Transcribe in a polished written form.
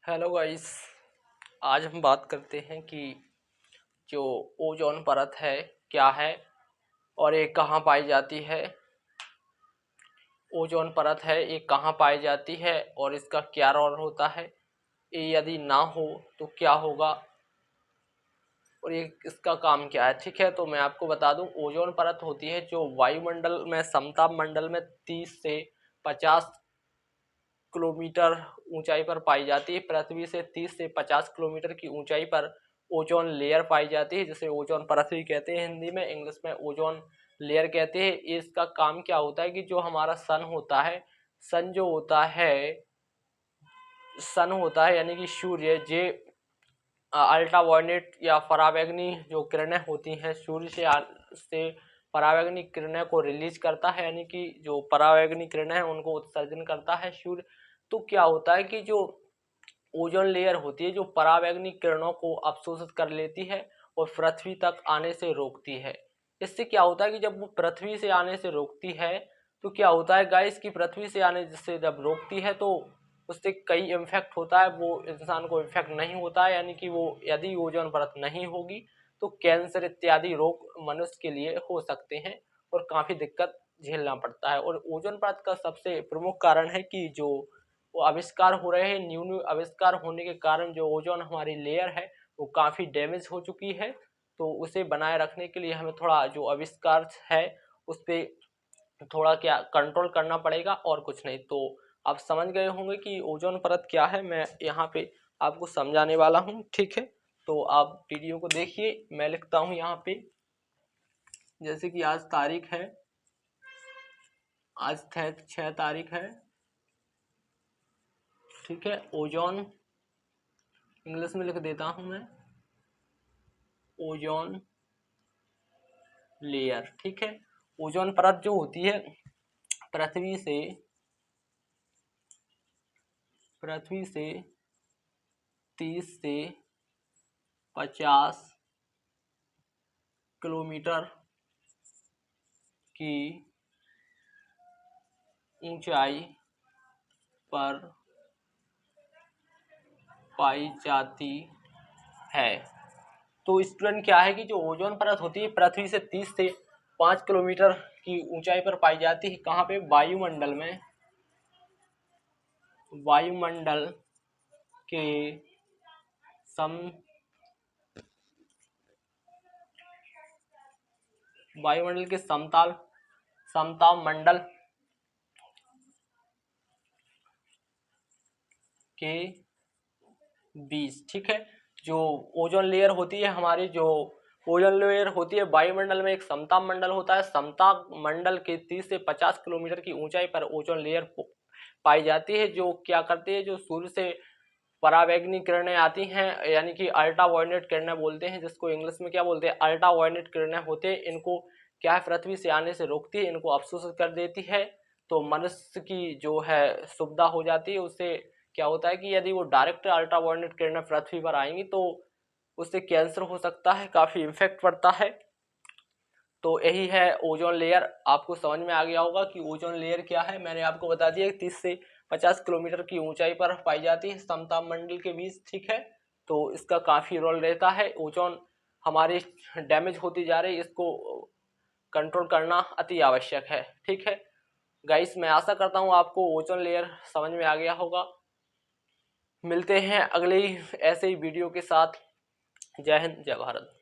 Hello guys. आज हम बात करते हैं कि जो ओजोन परत है क्या है और ये कहाँ पाई जाती है। ओजोन परत है ये कहाँ पाई जाती है और इसका क्या रोल होता है, ये यदि ना हो तो क्या होगा और ये इसका काम क्या है। ठीक है, तो मैं आपको बता दूं, ओजोन परत होती है जो वायुमंडल में समताप मंडल में 30 से 50 किलोमीटर ऊंचाई पर पाई जाती है। पृथ्वी से 30 से 50 किलोमीटर की ऊंचाई पर ओजोन लेयर पाई जाती है, जिसे ओजोन परत भी कहते हैं हिंदी में, इंग्लिश में ओजोन लेयर कहते हैं। इसका काम क्या होता है कि जो हमारा सन होता है, सन जो होता है, सन होता है यानी कि सूर्य, जे अल्ट्रावायलेट या पराबैंगनी जो किरणें होती हैं सूर्य से पराबैंगनी किरणें को रिलीज करता है, यानी कि जो पराबैंगनी किरणें हैं उनको उत्सर्जन करता है सूर्य। तो क्या होता है कि जो ओजोन लेयर होती है जो पराबैंगनी किरणों को अवशोषित कर लेती है और पृथ्वी तक आने से रोकती है। इससे क्या होता है कि जब वो पृथ्वी से आने से रोकती है तो क्या होता है गाइस की पृथ्वी से आने से जब रोकती है तो उससे कई इम्फेक्ट होता है, वो इंसान को इम्फेक्ट नहीं होता है, यानी कि वो यदि ओजोन परत नहीं होगी तो कैंसर इत्यादि रोग मनुष्य के लिए हो सकते हैं और काफी दिक्कत झेलना पड़ता है। और ओजोन परत का सबसे प्रमुख कारण है कि जो वो आविष्कार हो रहे हैं, न्यू न्यू आविष्कार होने के कारण जो ओजोन हमारी लेयर है वो काफी डैमेज हो चुकी है। तो उसे बनाए रखने के लिए हमें थोड़ा जो आविष्कार है उस पर थोड़ा क्या कंट्रोल करना पड़ेगा और कुछ नहीं। तो आप समझ गए होंगे कि ओजोन परत क्या है, मैं यहाँ पे आपको समझाने वाला हूँ। ठीक है, तो आप वीडियो को देखिए, मैं लिखता हूँ यहाँ पे। जैसे कि आज तारीख है, आज 6 तारीख है। ठीक है, ओजोन इंग्लिश में लिख देता हूँ मैं, ओजोन लेयर। ठीक है, ओजोन परत जो होती है पृथ्वी से पृथ्वी से 30 से 50 किलोमीटर की ऊंचाई पर पाई जाती है। तो स्टूडेंट क्या है कि जो ओजोन परत होती है पृथ्वी से 30 से 5 किलोमीटर की ऊंचाई पर पाई जाती है। कहाँ पे? वायुमंडल में, वायुमंडल के सम वायुमंडल के समताप मंडल के बीच। ठीक है, जो ओजोन लेयर होती है हमारी, जो ओजोन लेयर होती है वायुमंडल में एक समताप मंडल होता है, समताप मंडल के 30 से 50 किलोमीटर की ऊंचाई पर ओजोन लेयर पाई जाती है, जो क्या करती है, जो सूर्य से पराबैंगनी किरणें आती हैं, यानी कि अल्ट्रावायलेट किरणें बोलते हैं, जिसको इंग्लिश में क्या बोलते हैं, अल्ट्रावायलेट किरणें होते हैं। इनको क्या है, पृथ्वी से आने से रोकती है, इनको अवशोषित कर देती है। तो मनुष्य की जो है सुविधा हो जाती है। उससे क्या होता है कि यदि वो डायरेक्ट अल्ट्रावायलेट किरणें पृथ्वी पर आएंगी तो उससे कैंसर हो सकता है, काफी इम्फेक्ट पड़ता है। तो यही है ओजोन लेयर। आपको समझ में आ गया होगा कि ओजोन लेयर क्या है। मैंने आपको बता दिया 30 से 50 किलोमीटर की ऊंचाई पर पाई जाती है समताप मंडल के बीच। ठीक है, तो इसका काफी रोल रहता है। ओजोन हमारी डैमेज होती जा रही है, इसको कंट्रोल करना अति आवश्यक है। ठीक है गाइस, मैं आशा करता हूँ आपको ओजोन लेयर समझ में आ गया होगा। मिलते हैं अगले ऐसे ही वीडियो के साथ। जय हिंद, जय भारत।